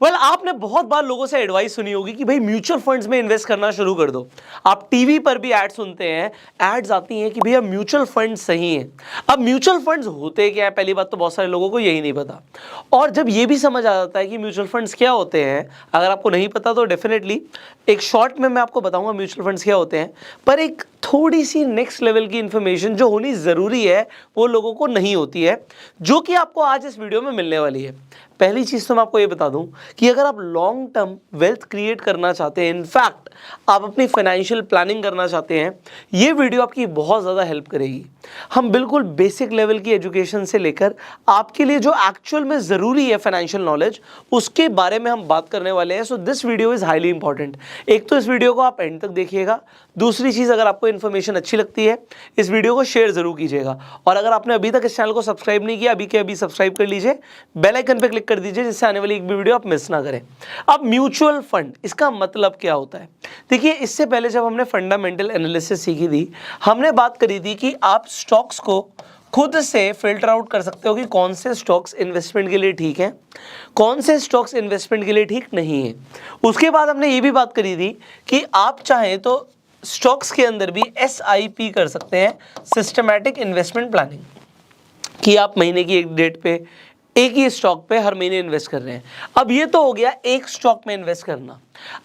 आपने बहुत बार लोगों से एडवाइस सुनी होगी कि भाई म्यूचुअल फंड्स में इन्वेस्ट करना शुरू कर दो। आप टीवी पर भी एड सुनते हैं, एड्स आती हैं कि भैया म्यूचुअल फंड सही है। अब म्यूचुअल फंड्स होते क्या है, पहली बात तो बहुत सारे लोगों को यही नहीं पता। और जब ये भी समझ आ जाता है कि म्यूचुअल फंड्स क्या होते हैं, अगर आपको नहीं पता तो डेफिनेटली एक शॉर्ट में मैं आपको बताऊंगा म्यूचुअल फंड्स क्या होते हैं। पर एक थोड़ी सी नेक्स्ट लेवल की इंफॉर्मेशन जो होनी ज़रूरी है वो लोगों को नहीं होती है, जो कि आपको आज इस वीडियो में मिलने वाली है। पहली चीज़ तो मैं आपको ये बता दूं कि अगर आप लॉन्ग टर्म वेल्थ क्रिएट करना चाहते हैं, इनफैक्ट आप अपनी फाइनेंशियल प्लानिंग करना चाहते हैं, ये वीडियो आपकी बहुत ज़्यादा हेल्प करेगी। हम बिल्कुल बेसिक लेवल की एजुकेशन से लेकर आपके लिए जो एक्चुअल में ज़रूरी है फाइनेंशियल नॉलेज, उसके बारे में हम बात करने वाले हैं। So this video is highly important. एक तो इस वीडियो को आप एंड तक देखिएगा, दूसरी चीज़ अगर आपको इन्फॉर्मेशन अच्छी लगती है इस वीडियो को शेयर ज़रूर कीजिएगा, और अगर आपने अभी तक इस चैनल को सब्सक्राइब नहीं किया, अभी के अभी सब्सक्राइब कर लीजिए, बेल आइकन पर क्लिक कर दीजिए, जिससे आने वाली एक भी वीडियो आप मिस ना करें। अब म्यूचुअल फंड, इसका मतलब क्या होता है? देखिए, इससे पहले जब हमने फंडामेंटल एनालिसिस सीखी थी, हमने बात करी थी कि आप स्टॉक्स को खुद से फिल्टर आउट कर सकते हो कि कौन से स्टॉक्स इन्वेस्टमेंट के लिए ठीक हैं, कौन से स्टॉक्स इन्वेस्टमेंट के लिए ठीक नहीं है। उसके बाद हमने ये भी बात करी थी कि आप चाहें तो स्टॉक्स के अंदर भी SIP कर सकते हैं, सिस्टमैटिक इन्वेस्टमेंट प्लानिंग, कि आप महीने की एक डेट पे एक ही स्टॉक पे हर महीने इन्वेस्ट कर रहे हैं। अब ये तो हो गया एक स्टॉक में इन्वेस्ट करना।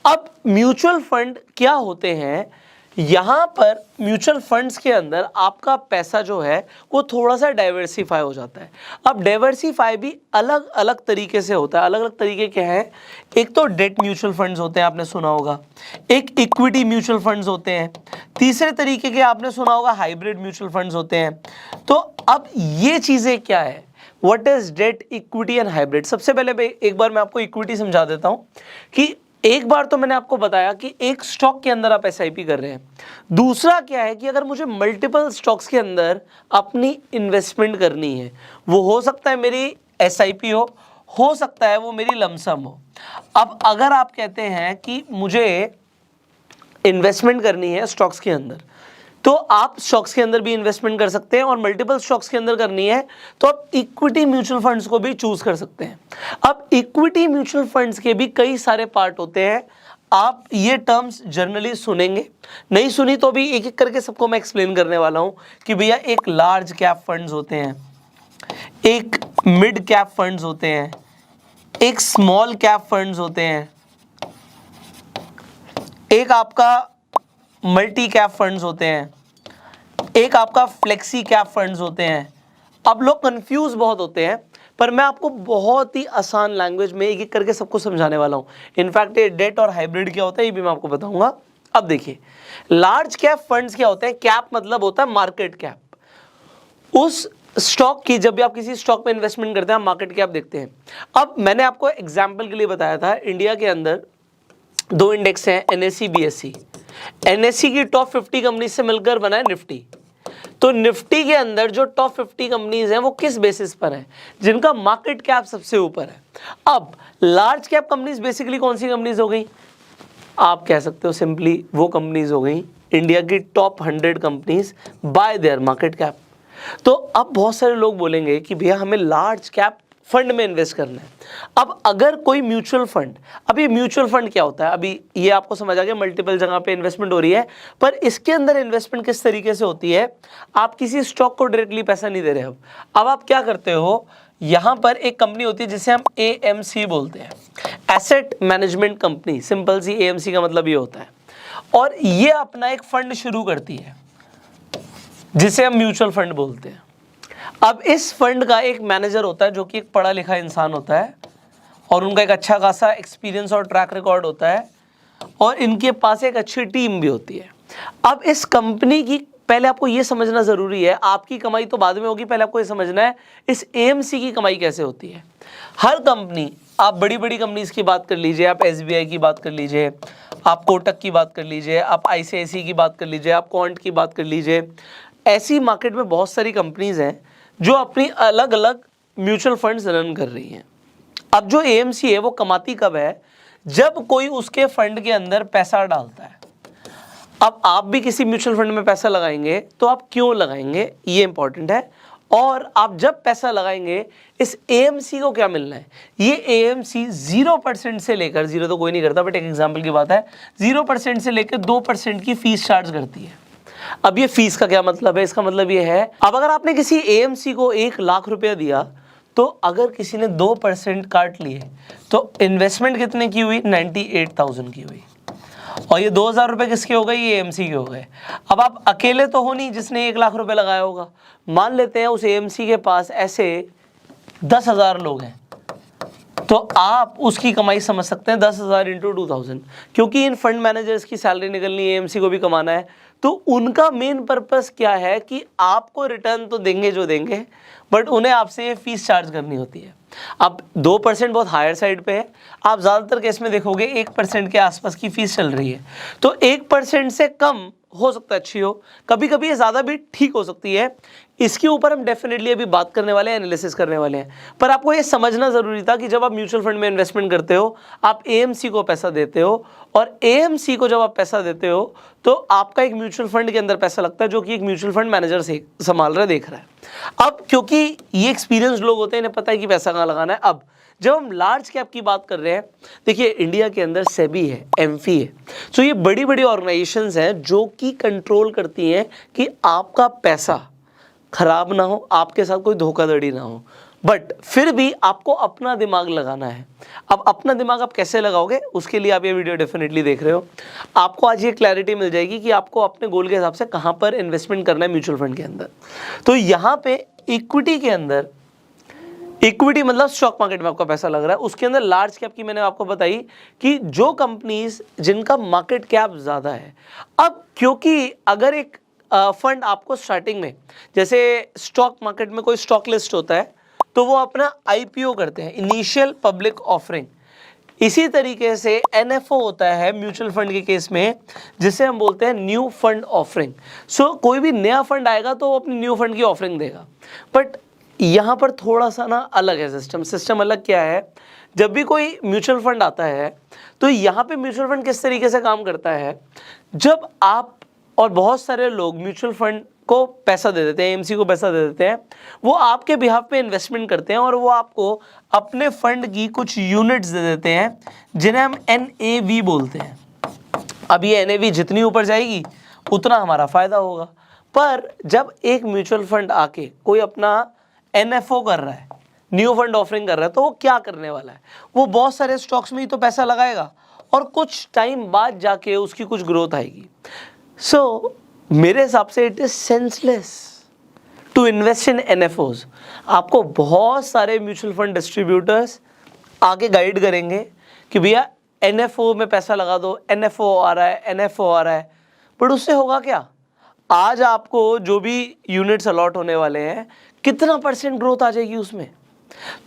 अब म्यूचुअल फंड क्या होते हैं? यहाँ पर म्यूचुअल फंड्स के अंदर आपका पैसा जो है वो थोड़ा सा डाइवर्सिफाई हो जाता है। अब डाइवर्सिफाई भी अलग अलग तरीके से होता है। अलग अलग तरीके क्या है? एक तो डेट म्यूचुअल फंड्स होते हैं, आपने सुना होगा, एक इक्विटी म्यूचुअल फंड्स होते हैं, तीसरे तरीके के आपने सुना होगा हाइब्रिड म्यूचुअल फंड्स होते हैं। तो अब ये चीज़ें क्या है? What is debt, equity and hybrid? सबसे पहले एक बार मैं आपको इक्विटी समझा देता हूँ कि एक बार तो मैंने आपको बताया कि एक स्टॉक के अंदर आप SIP कर रहे हैं। दूसरा क्या है कि अगर मुझे मल्टीपल स्टॉक्स के अंदर अपनी इन्वेस्टमेंट करनी है, वो हो सकता है मेरी SIP हो सकता है वो मेरी लमसम हो। अब अगर आप कहते हैं कि मुझे इन्वेस्टमेंट करनी है स्टॉक्स के अंदर, तो आप स्टॉक्स के अंदर भी इन्वेस्टमेंट कर सकते हैं, और मल्टीपल स्टॉक्स के अंदर करनी है तो आप इक्विटी म्यूचुअल फंड्स को भी चूज कर सकते हैं। अब इक्विटी म्यूचुअल फंड्स के भी कई सारे पार्ट होते हैं। आप ये टर्म्स जनरली सुनेंगे, नहीं सुनी तो भी एक एक करके सबको मैं एक्सप्लेन करने वाला हूं कि भैया एक लार्ज कैप फंड्स होते हैं, एक मिड कैप फंड्स होते हैं, एक स्मॉल कैप फंड्स होते हैं, एक आपका मल्टी कैप फंड्स होते हैं, एक आपका फ्लेक्सी कैप फंड्स होते हैं। अब लोग कंफ्यूज बहुत होते हैं, पर मैं आपको बहुत ही आसान लैंग्वेज में एक एक करके सबको समझाने वाला हूं। इनफैक्ट ये डेट और हाइब्रिड क्या होता है ये भी मैं आपको बताऊंगा। अब देखिए, लार्ज कैप फंड्स क्या होते हैं? कैप मतलब होता है मार्केट कैप। उस स्टॉक की, जब भी आप किसी स्टॉक में इन्वेस्टमेंट करते हैं आप मार्केट कैप देखते हैं। अब मैंने आपको एग्जाम्पल के लिए बताया था, इंडिया के अंदर 2 इंडेक्स हैं, NSE BSE। NSE की टॉप 50 कंपनी से मिलकर बना है निफ्टी। तो निफ्टी के अंदर जो टॉप 50 कंपनीज हैं वो किस बेसिस पर है? जिनका मार्केट कैप सबसे ऊपर है। अब लार्ज कैप कंपनीज बेसिकली कौन सी कंपनीज हो गई? आप कह सकते हो सिंपली वो कंपनीज हो गई इंडिया की top 100 companies by their market cap. तो अब बहुत सारे लोग बोलेंगे कि भैया हमें लार्ज कैप फंड में इन्वेस्ट करना है। अब अगर कोई म्यूचुअल फंड, अभी म्यूचुअल फंड क्या होता है? अभी ये आपको समझ आ गया, मल्टीपल जगह पे इन्वेस्टमेंट हो रही है, पर इसके अंदर इन्वेस्टमेंट किस तरीके से होती है? आप किसी स्टॉक को डायरेक्टली पैसा नहीं दे रहे। अब आप क्या करते हो, यहाँ पर एक कंपनी होती है जिसे हम AMC बोलते हैं, एसेट मैनेजमेंट कंपनी। सिंपल सी AMC का मतलब ये होता है, और ये अपना एक फंड शुरू करती है जिसे हम म्यूचुअल फंड बोलते हैं। अब इस फंड का एक मैनेजर होता है जो कि एक पढ़ा लिखा इंसान होता है, और उनका एक अच्छा खासा एक्सपीरियंस और ट्रैक रिकॉर्ड होता है, और इनके पास एक अच्छी टीम भी होती है। अब इस कंपनी की पहले आपको ये समझना ज़रूरी है, आपकी कमाई तो बाद में होगी, पहले आपको ये समझना है इस AMC की कमाई कैसे होती है। हर कंपनी, आप बड़ी बड़ी कंपनीज की बात कर लीजिए, आप SBI की बात कर लीजिए, आप कोटक की बात कर लीजिए, आप ICICI की बात कर लीजिए, आप क्वांट की बात कर लीजिए, ऐसी मार्केट में बहुत सारी कंपनीज हैं जो अपनी अलग अलग म्यूचुअल फंड्स रन कर रही हैं। अब जो AMC है वो कमाती कब है? जब कोई उसके फंड के अंदर पैसा डालता है। अब आप भी किसी म्यूचुअल फंड में पैसा लगाएंगे तो आप क्यों लगाएंगे, ये इंपॉर्टेंट है, और आप जब पैसा लगाएंगे इस AMC को क्या मिलना है, ये AMC 0% से लेकर, 0 तो कोई नहीं करता बट एक एग्जांपल की बात है, 0% से लेकर 2% की फीस चार्ज करती है। अब ये फीस का क्या मतलब है, इसका मतलब ये है, अब अगर आपने किसी AMC को 1 लाख रुपया दिया तो अगर किसी ने 2% काट लिए तो इन्वेस्टमेंट कितने की हुई, 98,000 की हुई, और ये 2,000 रुपये किसके हो गए, ये AMC के हो गए। अब आप अकेले तो हो नहीं जिसने 1 लाख रुपए लगाया होगा, मान लेते हैं उस AMC के पास ऐसे 10,000 लोग हैं, तो आप उसकी कमाई समझ सकते हैं 10,000 इंटू 2,000, क्योंकि इन फंड मैनेजर्स की सैलरी निकलनी है, AMC को भी कमाना है, तो उनका मेन पर्पस क्या है कि आपको रिटर्न तो देंगे जो देंगे, बट उन्हें आपसे ये फीस चार्ज करनी होती है। अब 2% बहुत हायर साइड पे है, आप ज़्यादातर केस में देखोगे 1% के आसपास की फीस चल रही है, तो 1% से कम हो सकता है अच्छी हो, कभी कभी ये ज़्यादा भी ठीक हो सकती है। इसके ऊपर हम डेफिनेटली अभी बात करने वाले हैं, एनालिसिस करने वाले हैं, पर आपको ये समझना ज़रूरी था कि जब आप म्यूचुअल फंड में इन्वेस्टमेंट करते हो, आप AMC को पैसा देते हो, और AMC को जब आप पैसा देते हो तो आपका एक म्यूचुअल फंड के अंदर पैसा लगता है जो कि एक म्यूचुअल फंड मैनेजर से संभाल रहा है, देख रहा है। अब क्योंकि ये एक्सपीरियंस लोग होते हैं, इन्हें पता है कि पैसा कहाँ लगाना है। अब जब हम लार्ज कैप की बात कर रहे हैं, देखिए इंडिया के अंदर सेबी है, एमफी है, तो ये बड़ी बड़ी ऑर्गेनाइजेशंस हैं जो कि कंट्रोल करती हैं कि आपका पैसा खराब ना हो, आपके साथ कोई धोखाधड़ी ना हो, बट फिर भी आपको अपना दिमाग लगाना है। अब अपना दिमाग आप कैसे लगाओगे, उसके लिए आप ये वीडियो डेफिनेटली देख रहे हो। आपको आज ये क्लैरिटी मिल जाएगी कि आपको अपने गोल के हिसाब से कहाँ पर इन्वेस्टमेंट करना है म्यूचुअल फंड के अंदर। तो यहाँ पे इक्विटी के अंदर, इक्विटी मतलब स्टॉक मार्केट में आपका पैसा लग रहा है, उसके अंदर लार्ज कैप की मैंने आपको बताई कि जो कंपनीज जिनका मार्केट कैप ज़्यादा है। अब क्योंकि अगर एक फंड आपको स्टार्टिंग में, जैसे स्टॉक मार्केट में कोई स्टॉक लिस्ट होता है तो वो अपना IPO करते हैं, इनिशियल पब्लिक ऑफरिंग, इसी तरीके से NFO होता है म्यूचुअल फंड के केस में, जिसे हम बोलते हैं न्यू फंड ऑफरिंग। सो कोई भी नया फंड आएगा तो वो अपनी न्यू फंड की ऑफरिंग देगा, बट यहाँ पर थोड़ा सा ना अलग है सिस्टम अलग क्या है, जब भी कोई म्यूचुअल फंड आता है तो यहाँ पे म्यूचुअल फंड किस तरीके से काम करता है, जब आप और बहुत सारे लोग म्यूचुअल फंड को पैसा दे देते हैं, AMC को पैसा दे देते हैं, वो आपके बिहाफ पे इन्वेस्टमेंट करते हैं और वो आपको अपने फंड की कुछ यूनिट्स दे देते हैं जिन्हें हम NAV बोलते हैं। अब ये NAV जितनी ऊपर जाएगी उतना हमारा फायदा होगा, पर जब एक म्यूचुअल फंड आके कोई अपना NFO कर रहा है, न्यू फंड ऑफरिंग कर रहा है, तो वो क्या करने वाला है, वो बहुत सारे स्टॉक्स में ही तो पैसा लगाएगा और कुछ टाइम बाद जाके उसकी कुछ ग्रोथ आएगी। सो मेरे हिसाब से it is senseless to invest in NFOs। आपको बहुत सारे म्यूचुअल फंड डिस्ट्रीब्यूटर्स आगे गाइड करेंगे कि भैया NFO में पैसा लगा दो, NFO आ रहा है, NFO आ रहा है, बट उससे होगा क्या, आज आपको जो भी यूनिट्स अलॉट होने वाले हैं कितना % ग्रोथ आ जाएगी उसमें,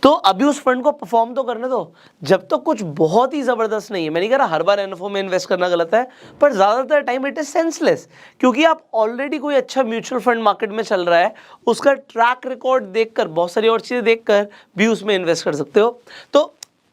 तो अभी उस फंड को परफॉर्म तो करने दो, जब तक तो कुछ बहुत ही ज़बरदस्त नहीं है। मैं नहीं कह रहा हर बार NFO में इन्वेस्ट करना गलत है, पर ज़्यादातर टाइम इट इज सेंसलेस, क्योंकि आप ऑलरेडी कोई अच्छा म्यूचुअल फंड मार्केट में चल रहा है, उसका ट्रैक रिकॉर्ड देखकर, बहुत सारी और चीज़ें देखकर भी उसमें इन्वेस्ट कर सकते हो। तो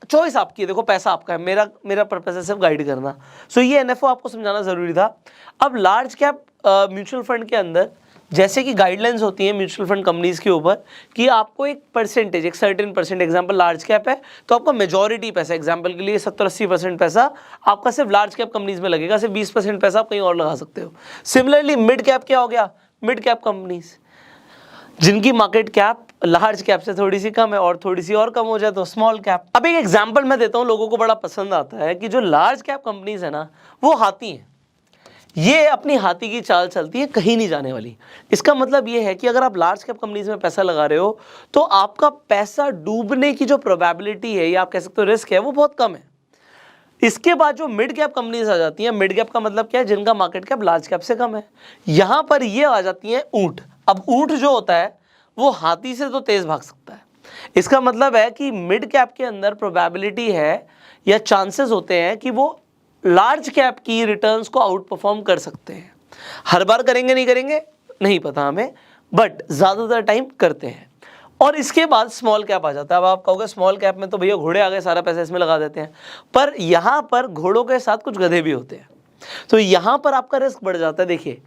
चॉइस आपकी है, देखो पैसा आपका है, मेरा पर्पस है सिर्फ गाइड करना। सो ये NFO आपको समझाना ज़रूरी था। अब लार्ज कैप म्यूचुअल फंड के अंदर जैसे कि गाइडलाइंस होती हैं म्यूचुअल फंड कंपनीज के ऊपर कि आपको एक परसेंटेज, एक सर्टेन %, एग्जांपल लार्ज कैप है तो आपका मेजॉरिटी पैसा, एग्जांपल के लिए 70-80% पैसा आपका सिर्फ लार्ज कैप कंपनीज में लगेगा, सिर्फ 20% पैसा आप कहीं और लगा सकते हो। सिमिलरली मिड कैप क्या हो गया, मिड कैप कंपनीज जिनकी मार्केट कैप लार्ज कैप से थोड़ी सी कम है और थोड़ी सी और कम हो जाए तो स्मॉल कैप। अब एक एग्जांपल मैं देता हूँ, लोगों को बड़ा पसंद आता है कि जो लार्ज कैप कंपनीज है ना वो हाथी हैं, ये अपनी हाथी की चाल चलती है, कहीं नहीं जाने वाली। इसका मतलब ये है कि अगर आप लार्ज कैप कंपनीज में पैसा लगा रहे हो तो आपका पैसा डूबने की जो प्रोबेबिलिटी है या आप कह सकते हो रिस्क है वो बहुत कम है। इसके बाद जो मिड कैप कंपनीज आ जाती हैं, मिड कैप का मतलब क्या है, जिनका मार्केट कैप लार्ज कैप से कम है, यहां पर ये आ जाती हैं ऊंट। अब ऊंट जो होता है वो हाथी से तो तेज भाग सकता है, इसका मतलब है कि मिड कैप के अंदर प्रोबेबिलिटी है या चांसेस होते हैं कि वो लार्ज कैप की रिटर्न्स को आउट परफॉर्म कर सकते हैं। हर बार करेंगे नहीं करेंगे नहीं पता हमें, बट ज़्यादातर टाइम करते हैं। और इसके बाद स्मॉल कैप आ जाता है। अब आप कहोगे स्मॉल कैप में तो भैया घोड़े आ गए, सारा पैसा इसमें लगा देते हैं, पर यहाँ पर घोड़ों के साथ कुछ गधे भी होते हैं। तो यहाँ पर आपका रिस्क बढ़ जाता है। देखिए,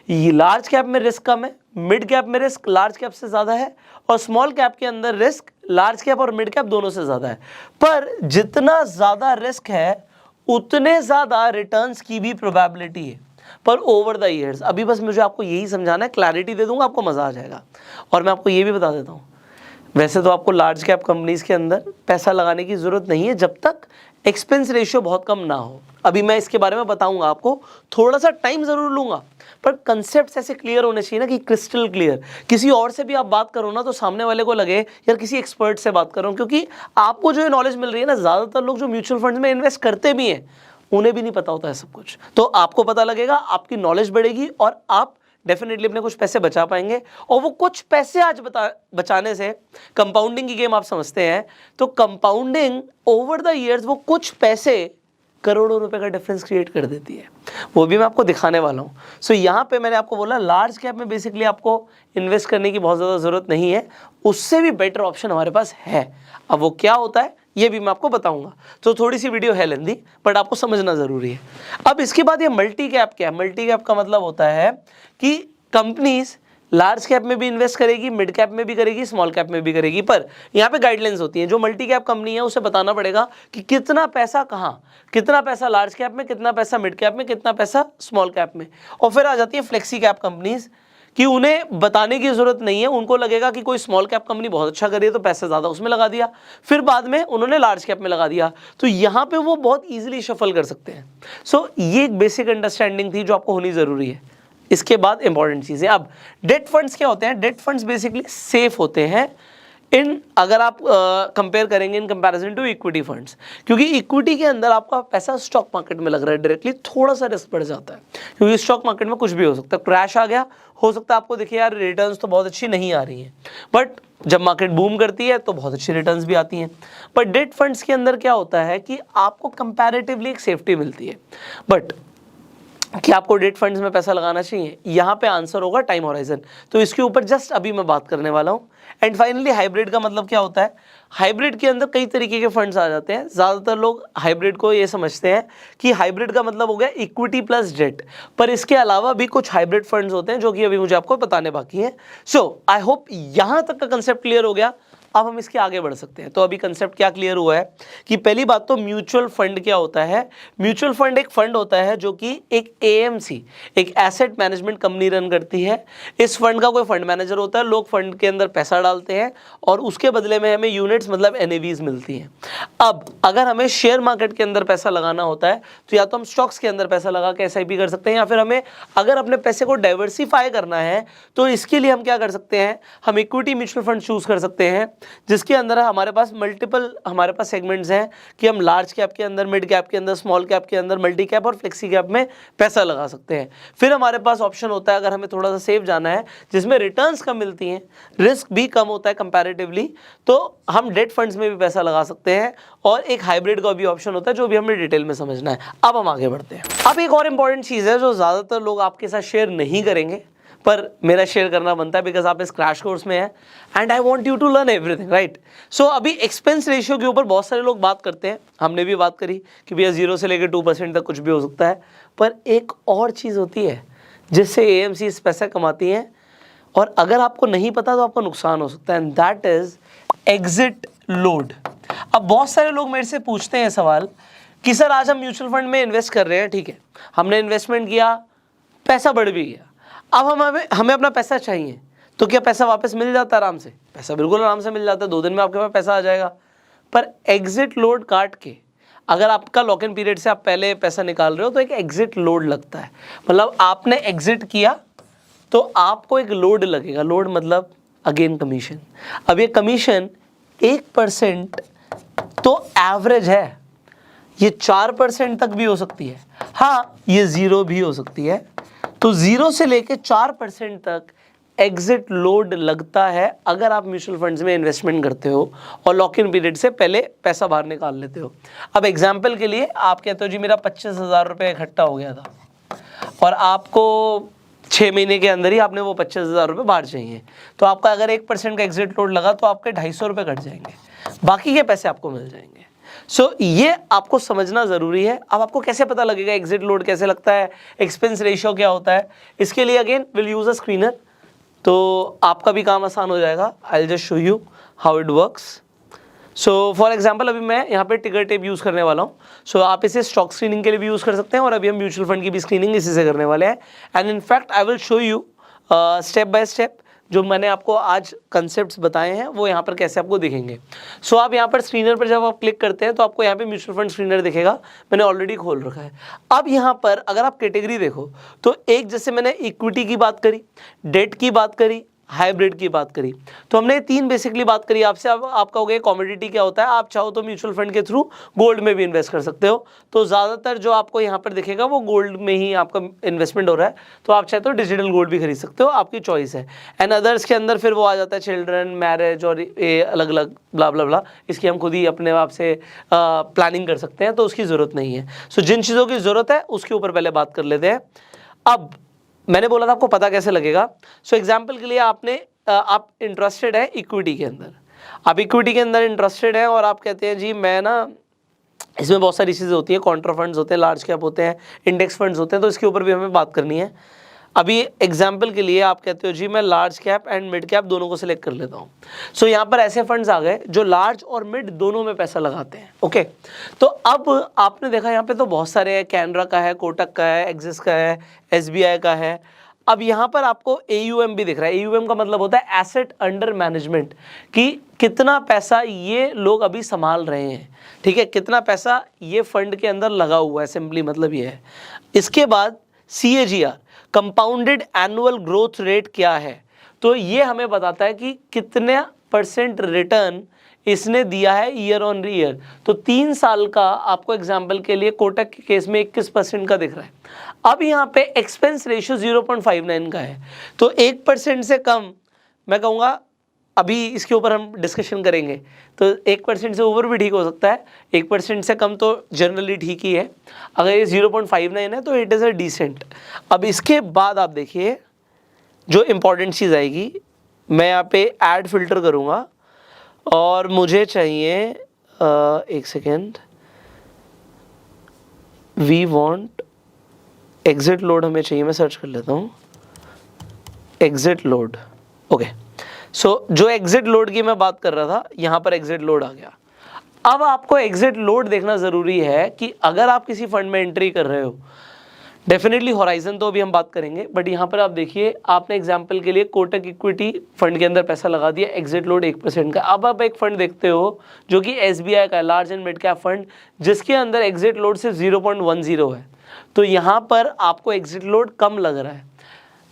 ये लार्ज कैप में रिस्क कम है, मिड कैप में रिस्क लार्ज कैप से ज़्यादा है, और स्मॉल कैप के अंदर रिस्क लार्ज कैप और मिड कैप दोनों से ज़्यादा है। पर जितना ज़्यादा रिस्क है उतने ज़्यादा रिटर्न्स की भी प्रोबेबिलिटी है, पर ओवर द ईयर्स। अभी बस मुझे आपको यही समझाना है, क्लैरिटी दे दूंगा, आपको मज़ा आ जाएगा। और मैं आपको ये भी बता देता हूँ, वैसे तो आपको लार्ज कैप कंपनीज के अंदर पैसा लगाने की ज़रूरत नहीं है जब तक एक्सपेंस रेशियो बहुत कम ना हो। अभी मैं इसके बारे में बताऊंगा आपको, थोड़ा सा टाइम ज़रूर लूँगा, पर कंसेप्ट ऐसे क्लियर होने चाहिए ना कि क्रिस्टल क्लियर। किसी और से भी आप बात करो ना तो सामने वाले को लगे यार किसी एक्सपर्ट से बात करो, क्योंकि आपको जो नॉलेज मिल रही है ना, ज़्यादातर लोग जो म्यूचुअल फंड्स में इन्वेस्ट करते भी हैं उन्हें भी नहीं पता होता है सब कुछ। तो आपको पता लगेगा, आपकी नॉलेज बढ़ेगी और आप डेफिनेटली अपने कुछ पैसे बचा पाएंगे। और वो कुछ पैसे आज बचाने से, कंपाउंडिंग की गेम आप समझते हैं, तो कंपाउंडिंग ओवर द ईयर्स वो कुछ पैसे करोड़ों रुपए का डिफरेंस क्रिएट कर देती है। वो भी मैं आपको दिखाने वाला हूँ। सो यहाँ पे मैंने आपको बोला लार्ज कैप में बेसिकली आपको इन्वेस्ट करने की बहुत ज़्यादा ज़रूरत नहीं है, उससे भी बेटर ऑप्शन हमारे पास है। अब वो क्या होता है ये भी मैं आपको बताऊंगा। तो थोड़ी सी वीडियो है लेंदी, बट आपको समझना ज़रूरी है। अब इसके बाद ये मल्टी कैप क्या है? मल्टी कैप का मतलब होता है कि कंपनीज लार्ज कैप में भी इन्वेस्ट करेगी, मिड कैप में भी करेगी, स्मॉल कैप में भी करेगी, पर यहाँ पे गाइडलाइंस होती हैं। जो मल्टी कैप कंपनी है उसे बताना पड़ेगा कि कितना पैसा कहाँ, कितना पैसा लार्ज कैप में, कितना पैसा मिड कैप में, कितना पैसा स्मॉल कैप में। और फिर आ जाती है फ्लेक्सी कैप कंपनीज कि उन्हें बताने की ज़रूरत नहीं है, उनको लगेगा कि कोई स्मॉल कैप कंपनी बहुत अच्छा कर रही है तो पैसा ज़्यादा उसमें लगा दिया, फिर बाद में उन्होंने लार्ज कैप में लगा दिया, तो यहाँ पे वो बहुत ईजिली शफल कर सकते हैं। सो ये एक बेसिक अंडरस्टैंडिंग थी जो आपको होनी ज़रूरी है। इसके बाद इंपॉर्टेंट चीज़ें, अब डेट फंड्स क्या होते हैं? डेट फंड्स बेसिकली सेफ होते हैं अगर आप कंपेयर करेंगे in comparison to equity funds, क्योंकि इक्विटी के अंदर आपका पैसा स्टॉक मार्केट में लग रहा है डायरेक्टली, थोड़ा सा रिस्क बढ़ जाता है, क्योंकि स्टॉक मार्केट में कुछ भी हो सकता है, क्रैश आ गया, हो सकता है आपको दिखे यार रिटर्न्स तो बहुत अच्छी नहीं आ रही हैं, बट जब मार्केट बूम करती है तो बहुत अच्छी रिटर्न्स भी आती हैं। बट डेट फंड्स के अंदर क्या होता है कि आपको कंपैरेटिवली एक सेफ्टी मिलती है। बट कि आपको डेट फंड्स में पैसा लगाना चाहिए, यहाँ पे आंसर होगा टाइम होराइजन, तो इसके ऊपर जस्ट अभी मैं बात करने वाला हूँ। एंड फाइनली हाइब्रिड का मतलब क्या होता है? हाइब्रिड के अंदर कई तरीके के फंड्स आ जाते हैं। ज़्यादातर लोग हाइब्रिड को ये समझते हैं कि हाइब्रिड का मतलब हो गया इक्विटी प्लस डेट, पर इसके अलावा भी कुछ हाइब्रिड फंड्स होते हैं जो कि अभी मुझे आपको बताने बाकी हैं। सो आई होप यहाँ तक का कंसेप्ट क्लियर हो गया। अब हम इसके आगे बढ़ सकते हैं। तो अभी कंसेप्ट क्या क्लियर हुआ है कि पहली बात तो म्यूचुअल फंड क्या होता है? म्यूचुअल फंड एक फंड होता है जो कि एक एएमसी, एक एसेट मैनेजमेंट कंपनी रन करती है। इस फंड का कोई फंड मैनेजर होता है, लोग फंड के अंदर पैसा डालते हैं और उसके बदले में हमें यूनिट्स मतलब एनएवीज मिलती हैं। अब अगर हमें शेयर मार्केट के अंदर पैसा लगाना होता है तो या तो हम स्टॉक्स के अंदर पैसा लगा के एसआईपी कर सकते हैं, या फिर हमें अगर अपने पैसे को डाइवर्सिफाई करना है तो इसके लिए हम क्या कर सकते हैं, हम इक्विटी म्यूचुअल फंड चूज कर सकते हैं, जिसके अंदर हमारे पास मल्टीपल हमारे पास सेगमेंट्स हैं कि हम लार्ज कैप के अंदर, मिड कैप के अंदर, स्मॉल कैप के अंदर, मल्टी कैप और फ्लेक्सी कैप में पैसा लगा सकते हैं। फिर हमारे पास ऑप्शन होता है अगर हमें थोड़ा सा सेफ जाना है जिसमें रिटर्न्स कम मिलती हैं, रिस्क भी कम होता है कंपैरेटिवली, तो हम डेट फंड्स में भी पैसा लगा सकते हैं। और एक हाइब्रिड का भी ऑप्शन होता है जो भी हमें डिटेल में समझना है। अब हम आगे बढ़ते हैं। अब एक और इंपॉर्टेंट चीज़ है जो ज़्यादातर लोग आपके साथ शेयर नहीं करेंगे, पर मेरा शेयर करना बनता है बिकॉज आप इस क्रैश कोर्स में हैं and I want you to learn everything, right? So अभी एक्सपेंस रेशियो के ऊपर बहुत सारे लोग बात करते हैं, हमने भी बात करी कि भैया 0 से लेकर 2% तक कुछ भी हो सकता है, पर एक और चीज़ होती है जिससे एएमसी इस पैसा कमाती हैं और अगर आपको नहीं पता तो आपको नुकसान हो सकता है, and that is exit load. अब बहुत सारे लोग मेरे से पूछते हैं सवाल कि सर आज हम म्यूचुअल फंड में इन्वेस्ट कर रहे हैं, ठीक है, हमने इन्वेस्टमेंट किया, पैसा बढ़ भी गया, अब हमें अपना पैसा चाहिए, तो क्या पैसा वापस मिल जाता है आराम से? पैसा बिल्कुल आराम से मिल जाता है, 2 दिन में आपके पास पैसा आ जाएगा। पर एग्जिट लोड काट के अगर आपका लॉक इन पीरियड से आप पहले पैसा निकाल रहे हो तो एक एग्जिट लोड लगता है, मतलब आपने एग्जिट किया तो आपको एक लोड लगेगा। लोड मतलब अगेन कमीशन। अब ये कमीशन 1% तो एवरेज है, ये 4% तक भी हो सकती है, हाँ ये 0 भी हो सकती है। तो 0 से लेके 4% तक एग्जिट लोड लगता है अगर आप म्यूचुअल फंड्स में इन्वेस्टमेंट करते हो और लॉक इन पीरियड से पहले पैसा बाहर निकाल लेते हो। अब एग्जाम्पल के लिए आप कहते हो जी मेरा 25,000 रुपये इकट्ठा हो गया था और आपको 6 महीने के अंदर ही आपने वो 25,000 रुपये बाहर चाहिए, तो आपका अगर 1% का एग्जिट लोड लगा तो आपके 250 रुपये कट जाएंगे, बाकी के पैसे आपको मिल जाएंगे। सो ये आपको समझना ज़रूरी है। अब आपको कैसे पता लगेगा एग्जिट लोड कैसे लगता है, एक्सपेंस रेशियो क्या होता है, इसके लिए again will use a screener, तो आपका भी काम आसान हो जाएगा। I will just show you how it works. So for example अभी मैं यहाँ पे टिकर टेप यूज़ करने वाला हूँ। सो आप इसे स्टॉक स्क्रीनिंग के लिए भी यूज़ कर सकते हैं, और अभी हम म्यूचुअल फंड की भी स्क्रीनिंग इसी से करने वाले हैं। And in fact I will show you step by step जो मैंने आपको आज कंसेप्ट्स बताए हैं वो यहाँ पर कैसे आपको दिखेंगे। सो आप यहाँ पर स्क्रीनर पर जब आप क्लिक करते हैं तो आपको यहाँ पे म्यूचुअल फंड स्क्रीनर दिखेगा, मैंने ऑलरेडी खोल रखा है। अब यहाँ पर अगर आप कैटेगरी देखो तो एक जैसे मैंने इक्विटी की बात करी, डेट की बात करी, हाइब्रिड की बात करी, तो हमने तीन बेसिकली बात करी आपसे। अब आपका हो गया कमोडिटी क्या होता है, आप चाहो तो म्यूचुअल फंड के थ्रू गोल्ड में भी इन्वेस्ट कर सकते हो, तो ज़्यादातर जो आपको यहाँ पर दिखेगा वो गोल्ड में ही आपका इन्वेस्टमेंट हो रहा है, तो आप चाहे तो डिजिटल गोल्ड भी खरीद सकते हो, आपकी चॉइस है। एंड अदर्स के अंदर फिर वो आ जाता है चिल्ड्रन, मैरिज और ये अलग अलग ब्ला ब्ला ब्ला, इसकी हम खुद ही अपने आप से प्लानिंग कर सकते हैं, तो उसकी ज़रूरत नहीं है। सो जिन चीज़ों की ज़रूरत है उसके ऊपर पहले बात कर लेते हैं। अब मैंने बोला था आपको पता कैसे लगेगा। सो एग्जाम्पल के लिए आप इंटरेस्टेड है इक्विटी के अंदर, आप इक्विटी के अंदर इंटरेस्टेड है और आप कहते हैं जी मैं ना, इसमें बहुत सारी चीज़ें होती हैं, कॉन्ट्रा फंड्स होते हैं, लार्ज कैप होते हैं, इंडेक्स फंड्स होते हैं, तो इसके ऊपर भी हमें बात करनी है। अभी एग्जाम्पल के लिए आप कहते हो जी मैं large cap and mid cap दोनों को सिलेक्ट कर लेता हूँ। सो यहाँ पर ऐसे फंड्स आ गए जो लार्ज और मिड दोनों में पैसा लगाते हैं। ओके, तो अब आपने देखा यहाँ पे तो बहुत सारे हैं, कैनरा का है, कोटक का है, एक्सिस का है, एसबीआई का है। अब यहाँ पर आपको AUM भी दिख रहा है। AUM का मतलब होता है एसेट अंडर मैनेजमेंट, कि कितना पैसा ये लोग अभी संभाल रहे हैं, ठीक है, कितना पैसा ये फंड के अंदर लगा हुआ है, सिंपली मतलब ये है। इसके बाद CAGR compounded annual growth rate क्या है, तो ये हमें बताता है कि कितने % रिटर्न इसने दिया है ईयर ऑन ईयर। तो 3 साल का आपको एग्जाम्पल के लिए कोटक के केस में 21% का दिख रहा है। अब यहाँ पे एक्सपेंस रेशियो 0.59 का है, तो 1% से कम, मैं कहूँगा अभी इसके ऊपर हम डिस्कशन करेंगे, तो 1% से ऊपर भी ठीक हो सकता है, 1% से कम तो जनरली ठीक ही है। अगर ये 0.59 है तो इट इज़ अ डिसेंट। अब इसके बाद आप देखिए जो इम्पॉर्टेंट चीज़ आएगी, मैं यहाँ पे ऐड फिल्टर करूँगा और मुझे चाहिए एक second, we want exit load हमें चाहिए, मैं सर्च कर लेता हूँ एग्जिट लोड। ओके, सो जो एग्जिट लोड की मैं बात कर रहा था, यहाँ पर एग्जिट लोड आ गया। अब आपको एग्जिट लोड देखना ज़रूरी है कि अगर आप किसी फंड में एंट्री कर रहे हो, डेफिनेटली हॉराइजन तो अभी हम बात करेंगे, बट यहाँ पर आप देखिए आपने एग्जांपल के लिए कोटक इक्विटी फंड के अंदर पैसा लगा दिया, एग्जिट लोड 1% का। अब आप एक फंड देखते हो जो कि SBI का है, large and mid cap fund, जिसके अंदर एग्जिट लोड सिर्फ 0.10 है, तो यहाँ पर आपको एग्जिट लोड कम लग रहा है,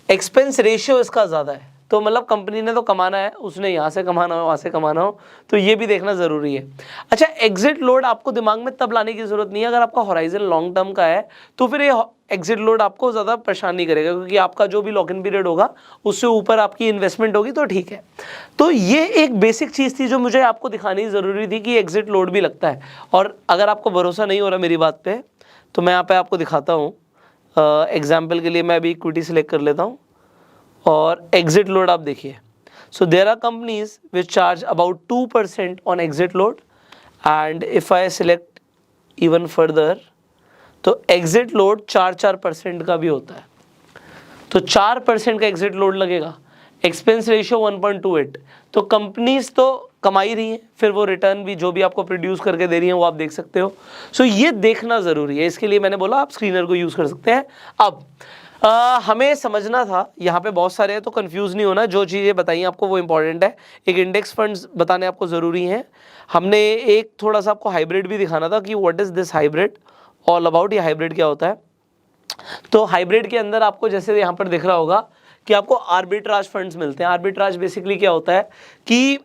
एक्सपेंस रेशियो इसका ज़्यादा है, तो मतलब कंपनी ने तो कमाना है, उसने यहाँ से कमाना हो, वहाँ से कमाना हो, तो ये भी देखना ज़रूरी है। अच्छा, एग्जिट लोड आपको दिमाग में तब लाने की ज़रूरत नहीं है अगर आपका हॉराइजन लॉन्ग टर्म का है, तो फिर ये एग्जिट लोड आपको ज़्यादा परेशान नहीं करेगा, क्योंकि आपका जो भी लॉक इन पीरियड होगा उससे ऊपर आपकी इन्वेस्टमेंट होगी, तो ठीक है। तो ये एक बेसिक चीज़ थी जो मुझे आपको दिखानी ज़रूरी थी कि एग्जिट लोड भी लगता है। और अगर आपको भरोसा नहीं हो रहा मेरी बात पर, तो मैं यहाँ पर आपको दिखाता हूँ। एग्जाम्पल के लिए मैं अभी इक्विटी सेलेक्ट कर लेता हूँ और एग्जिट लोड आप देखिए। So there are companies which charge about 2% on exit load, and if I select even further, तो एग्जिट लोड 4% का भी होता है, तो 4% का एग्जिट लोड लगेगा। एक्सपेंस रेशियो 1.28, तो कंपनीज तो कमा ही रही हैं, फिर वो रिटर्न भी जो भी आपको प्रोड्यूस करके दे रही हैं वो आप देख सकते हो। सो ये देखना ज़रूरी है, इसके लिए मैंने बोला आप स्क्रीनर को यूज़ कर सकते हैं। अब हमें समझना था, यहाँ पे बहुत सारे हैं तो कंफ्यूज नहीं होना, जो चीज़ें बताई आपको वो इंपॉर्टेंट है। एक इंडेक्स फंड्स बताने आपको ज़रूरी हैं। हमने एक थोड़ा सा आपको हाइब्रिड भी दिखाना था कि what is this hybrid all about, ये हाइब्रिड क्या होता है। तो हाइब्रिड के अंदर आपको जैसे यहाँ पर दिख रहा होगा कि आपको आर्बिट्राज फंड्स मिलते हैं। आर्बिट्राज बेसिकली क्या होता है कि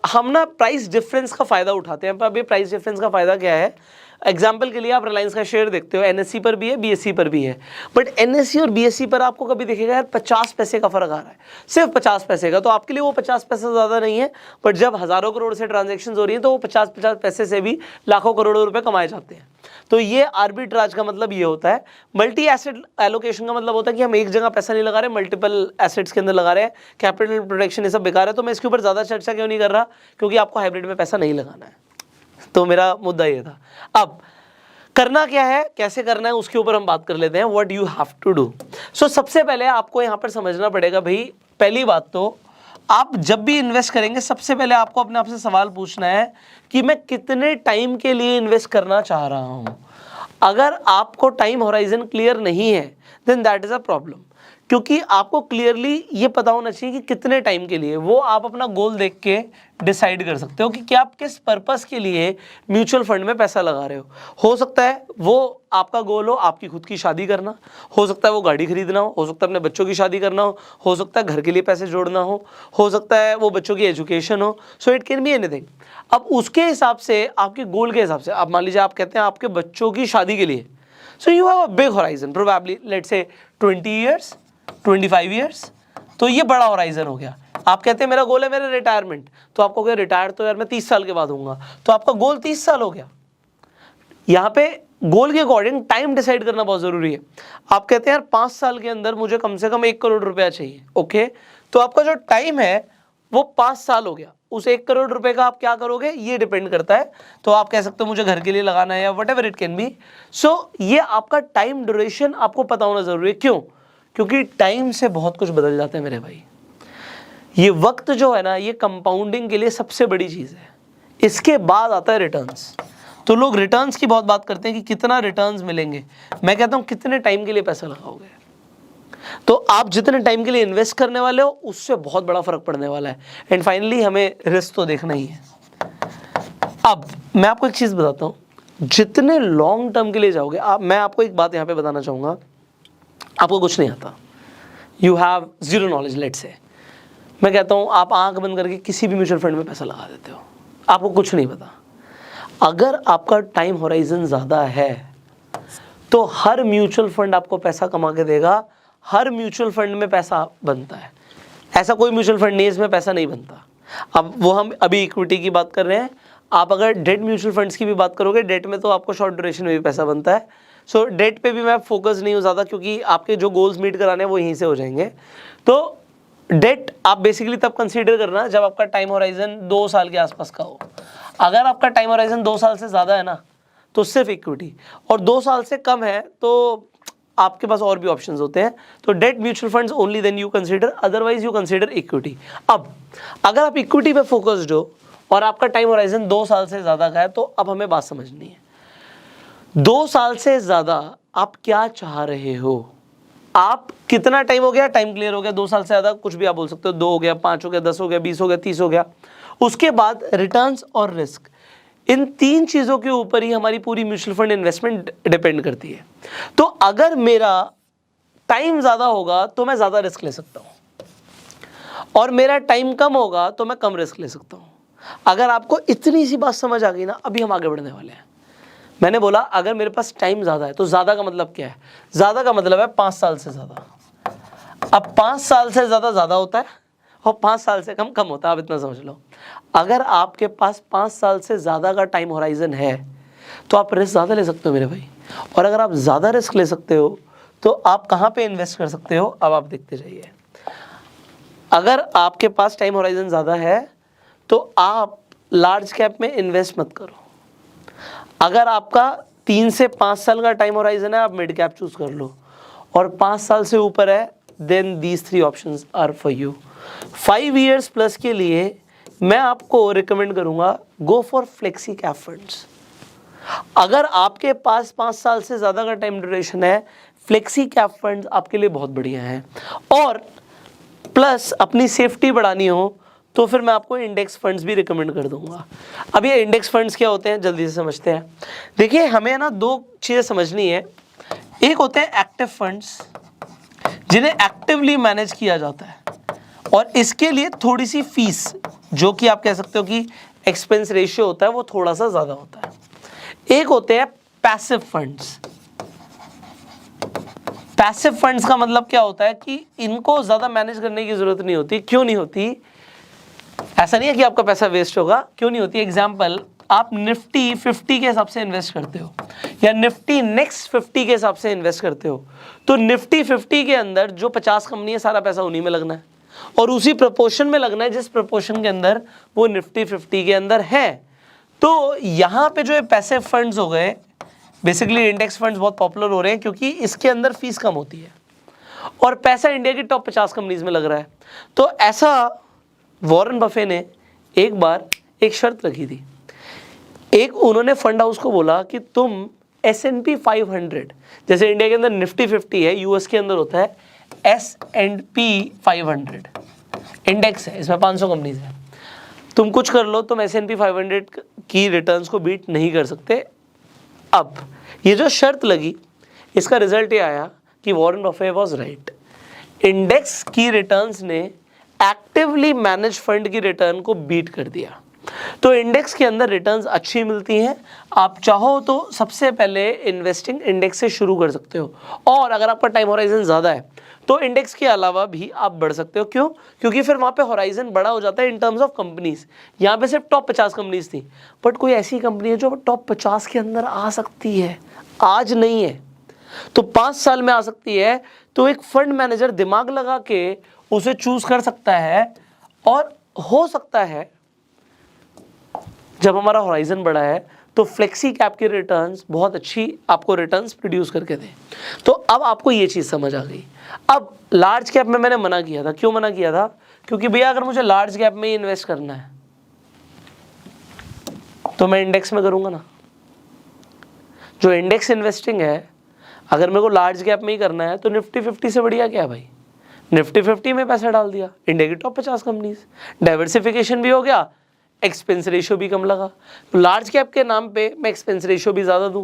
हम ना प्राइस डिफरेंस का फ़ायदा उठाते हैं। अब ये प्राइस डिफरेंस का फ़ायदा क्या है, एग्जाम्पल के लिए आप रिलायंस का शेयर देखते हो, NSE पर भी है, BSE पर भी है, बट NSE और BSE पर आपको कभी दिखेगा यार 50 पैसे का फर्क आ रहा है, सिर्फ 50 पैसे का, तो आपके लिए वो 50 पैसे ज़्यादा नहीं है, बट जब हज़ारों करोड़ से ट्रांजेक्शन हो रही है तो वो 50 पैसे से भी लाखों करोड़ों रुपए कमाए जाते हैं। तो ये आर्बिट्राज का मतलब ये होता है। मल्टी एसेट एलोकेशन का मतलब होता है कि हम एक जगह पैसा नहीं लगा रहे, मल्टीपल एसेट्स के अंदर लगा रहे हैं, कैपिटल प्रोटेक्शन ये सब बेकार है। तो मैं इसके ऊपर ज़्यादा चर्चा क्यों नहीं कर रहा, क्योंकि आपको हाइब्रिड में पैसा नहीं लगाना है। तो मेरा मुद्दा ये था। अब करना क्या है, कैसे करना है, उसके ऊपर हम बात कर लेते हैं। What you have to do. So सबसे पहले आपको यहाँ पर समझना पड़ेगा भाई, पहली बात तो आप जब भी इन्वेस्ट करेंगे सबसे पहले आपको अपने आप से सवाल पूछना है कि मैं कितने टाइम के लिए इन्वेस्ट करना चाह रहा हूँ। अगर आपको टाइम होराइजन क्लियर नहीं है then that is a problem, क्योंकि आपको क्लियरली ये पता होना चाहिए कि कितने टाइम के लिए। वो आप अपना गोल देख के डिसाइड कर सकते हो कि आप किस पर्पस के लिए म्यूचुअल फंड में पैसा लगा रहे हो सकता है वो आपका गोल हो आपकी खुद की शादी करना, हो सकता है वो गाड़ी खरीदना हो सकता है अपने बच्चों की शादी करना हो सकता है घर के लिए पैसे जोड़ना हो सकता है वो बच्चों की एजुकेशन हो। So it can be anything. अब उसके हिसाब से, आपके गोल के हिसाब से, आप मान लीजिए आप कहते हैं आपके बच्चों की शादी के लिए, so you have a big horizon, probably let's say 20 years 25 years, तो ये बड़ा होराइजन हो गया। आप कहते हैं मेरा गोल है मेरा रिटायरमेंट, तो आपको क्या रिटायर तो यार मैं 30 साल के बाद होऊंगा, तो आपका गोल 30 साल हो गया। यहाँ पे गोल के अकॉर्डिंग टाइम डिसाइड करना बहुत जरूरी है। आप कहते हैं यार 5 साल के अंदर मुझे कम से कम 1 करोड़ रुपया चाहिए, ओके, तो आपका जो टाइम है वो 5 साल हो गया। उस 1 करोड़ रुपए का आप क्या करोगे ये डिपेंड करता है। तो आप कह सकते हो मुझे घर के लिए लगाना है या whatever it can be. So ये आपका टाइम ड्यूरेशन आपको पता होना जरूरी है। क्यों? क्योंकि टाइम से बहुत कुछ बदल जाता है मेरे भाई। ये वक्त जो है ना, ये कंपाउंडिंग के लिए सबसे बड़ी चीज़ है। इसके बाद आता है रिटर्न्स। तो लोग रिटर्न्स की बहुत बात करते हैं कि कितना रिटर्न्स मिलेंगे। मैं कहता हूँ कितने टाइम के लिए पैसा लगाओगे। तो आप जितने टाइम के लिए इन्वेस्ट करने वाले हो उससे बहुत बड़ा फर्क पड़ने वाला है। एंड फाइनली हमें रिस्क तो देखना ही है। अब मैं आपको एक चीज़ बताता हूँ, जितने लॉन्ग टर्म के लिए जाओगे मैं आपको एक बात यहाँ पे बताना चाहूँगा, आपको कुछ नहीं आता, you have zero knowledge let's say. मैं कहता हूँ आप आंख बंद करके किसी भी म्यूचुअल फंड में पैसा लगा देते हो, आपको कुछ नहीं पता। अगर आपका टाइम होराइजन ज़्यादा है तो हर म्यूचुअल फंड आपको पैसा कमा के देगा। हर म्यूचुअल फंड में पैसा बनता है, ऐसा कोई म्यूचुअल फंड नहीं है इसमें पैसा नहीं बनता। अब वो हम अभी इक्विटी की बात कर रहे हैं, आप अगर डेट म्यूचुअल फंड्स की भी बात करोगे, डेट में तो आपको शॉर्ट ड्यूरेशन में भी पैसा बनता है। सो डेट पे भी मैं फोकस नहीं हूँ ज़्यादा, क्योंकि आपके जो गोल्स मीट कराने हैं वो यहीं से हो जाएंगे। तो डेट आप बेसिकली तब कंसीडर करना जब आपका टाइम होराइजन 2 साल के आसपास का हो। अगर आपका टाइम होराइजन 2 साल से ज़्यादा है ना तो सिर्फ इक्विटी, और 2 साल से कम है तो आपके पास और भी ऑप्शंस होते हैं। तो debt mutual funds only then you consider, otherwise you consider equity. अब अगर आप इक्विटी पे फोकस्ड हो और आपका टाइम होराइजन 2 साल से ज़्यादा का है, तो अब हमें बात समझनी है 2 साल से ज़्यादा आप क्या चाह रहे हो। आप कितना टाइम हो गया, टाइम क्लियर हो गया, 2 साल से ज़्यादा कुछ भी आप बोल सकते हो, 2 हो गया, 5 हो गया, 10 हो गया, 20 हो गया, 30 हो गया। उसके बाद रिटर्न्स और रिस्क, इन 3 चीज़ों के ऊपर ही हमारी पूरी म्यूचुअल फंड इन्वेस्टमेंट डिपेंड करती है। तो अगर मेरा टाइम ज़्यादा होगा तो मैं ज़्यादा रिस्क ले सकता हूँ, और मेरा टाइम कम होगा तो मैं कम रिस्क ले सकता हूँ। अगर आपको इतनी सी बात समझ आ गई ना, अभी हम आगे बढ़ने वाले हैं। मैंने बोला अगर मेरे पास टाइम ज़्यादा है, तो ज़्यादा का मतलब क्या है? ज़्यादा का मतलब है 5 साल से ज़्यादा। अब 5 साल से ज़्यादा ज़्यादा होता है और 5 साल से कम कम होता है। आप इतना समझ लो, अगर आपके पास 5 साल से ज़्यादा का टाइम होराइजन है तो आप रिस्क ज़्यादा ले सकते हो मेरे भाई। और अगर आप ज़्यादा रिस्क ले सकते हो तो आप कहाँ पे इन्वेस्ट कर सकते हो, अब आप देखते जाइए। अगर आपके पास टाइम होराइजन ज़्यादा है तो आप लार्ज कैप में इन्वेस्ट मत करो। अगर आपका 3 से 5 साल का टाइम होराइजन है, आप मिड कैप चूज कर लो, और 5 साल से ऊपर है then these 3 options are for you. 5 years plus के लिए मैं आपको रिकमेंड करूंगा go for flexi cap funds. अगर आपके पास 5 साल से ज़्यादा का टाइम ड्यूरेशन है, फ्लेक्सी कैप फंड्स आपके लिए बहुत बढ़िया हैं। और प्लस अपनी सेफ्टी बढ़ानी हो तो फिर मैं आपको इंडेक्स फंड्स भी रिकमेंड कर दूंगा। अब ये इंडेक्स फंड्स क्या होते हैं जल्दी से समझते हैं। देखिए हमें ना 2 चीज़ें समझनी है। एक होते हैं एक्टिव फंड्स जिन्हें एक्टिवली मैनेज किया जाता है, और इसके लिए थोड़ी सी फीस, जो कि आप कह सकते हो कि एक्सपेंस रेशियो होता है, वो थोड़ा सा ज़्यादा होता है। एक होते हैं पैसिव फंड्स। पैसिव फंड्स का मतलब क्या होता है कि इनको ज़्यादा मैनेज करने की ज़रूरत नहीं होती। क्यों नहीं होती? ऐसा नहीं है कि आपका पैसा वेस्ट होगा, क्यों नहीं होती? एग्जाम्पल, आप निफ्टी 50 के हिसाब से इन्वेस्ट करते हो या निफ्टी नेक्स्ट 50 के हिसाब से इन्वेस्ट करते हो, तो निफ्टी 50 के अंदर जो 50 कंपनी है सारा पैसा उन्हीं में लगना है, और उसी प्रोपोर्शन में लगना है जिस प्रोपोर्शन के अंदर वो निफ्टी 50 के अंदर है। तो यहाँ पे जो है पैसिव फंड्स हो गए, बेसिकली इंडेक्स फंड्स बहुत पॉपुलर हो रहे हैं क्योंकि इसके अंदर फीस कम होती है और पैसा इंडिया की टॉप 50 कंपनीज में लग रहा है। तो ऐसा वॉरेन बफे ने एक बार एक शर्त रखी थी। एक उन्होंने फंड हाउस को बोला कि तुम S&P 500, जैसे इंडिया के अंदर निफ्टी 50 है, यूएस के अंदर होता है S&P 500 इंडेक्स है, इसमें 500 कंपनीज है। तुम कुछ कर लो, तुम S&P 500 की रिटर्न्स को बीट नहीं कर सकते। अब ये जो शर्त लगी, इसका रिजल्ट ये आया कि Warren Buffett was right. Index की रिटर्न्स ने एक्टिवली मैनेज फंड की रिटर्न को बीट कर दिया। तो इंडेक्स के अंदर रिटर्न्स अच्छी मिलती हैं। आप चाहो तो सबसे पहले इन्वेस्टिंग इंडेक्स से शुरू कर सकते हो, और अगर आपका टाइम होराइजन ज़्यादा है तो इंडेक्स के अलावा भी आप बढ़ सकते हो। क्यों? क्योंकि फिर वहाँ पे होराइजन बड़ा हो जाता है इन टर्म्स ऑफ कंपनीज। यहाँ पे सिर्फ टॉप 50 कंपनीज थी, बट कोई ऐसी कंपनी है जो टॉप 50 के अंदर आ सकती है, आज नहीं है तो 5 साल में आ सकती है। तो एक फंड मैनेजर दिमाग लगा के उसे चूज कर सकता है, और हो सकता है जब हमारा होराइजन बड़ा है तो फ्लेक्सी कैप की रिटर्न्स बहुत अच्छी आपको रिटर्न्स प्रोड्यूस करके दें। तो अब आपको ये चीज़ समझ आ गई। अब लार्ज कैप में मैंने मना किया था। क्यों मना किया था? क्योंकि भैया अगर मुझे लार्ज कैप में ही इन्वेस्ट करना है तो मैं इंडेक्स में करूँगा ना। जो इंडेक्स इन्वेस्टिंग है, अगर मेरे को लार्ज कैप में ही करना है तो निफ्टी 50 से बढ़िया क्या है भाई? निफ्टी 50 में पैसा डाल दिया, इंडिया की टॉप 50 कंपनीज, डाइवर्सिफिकेशन भी हो गया, एक्सपेंस रेशियो भी कम लगा। तो लार्ज कैप के नाम पे मैं एक्सपेंस रेशियो भी ज़्यादा दूं।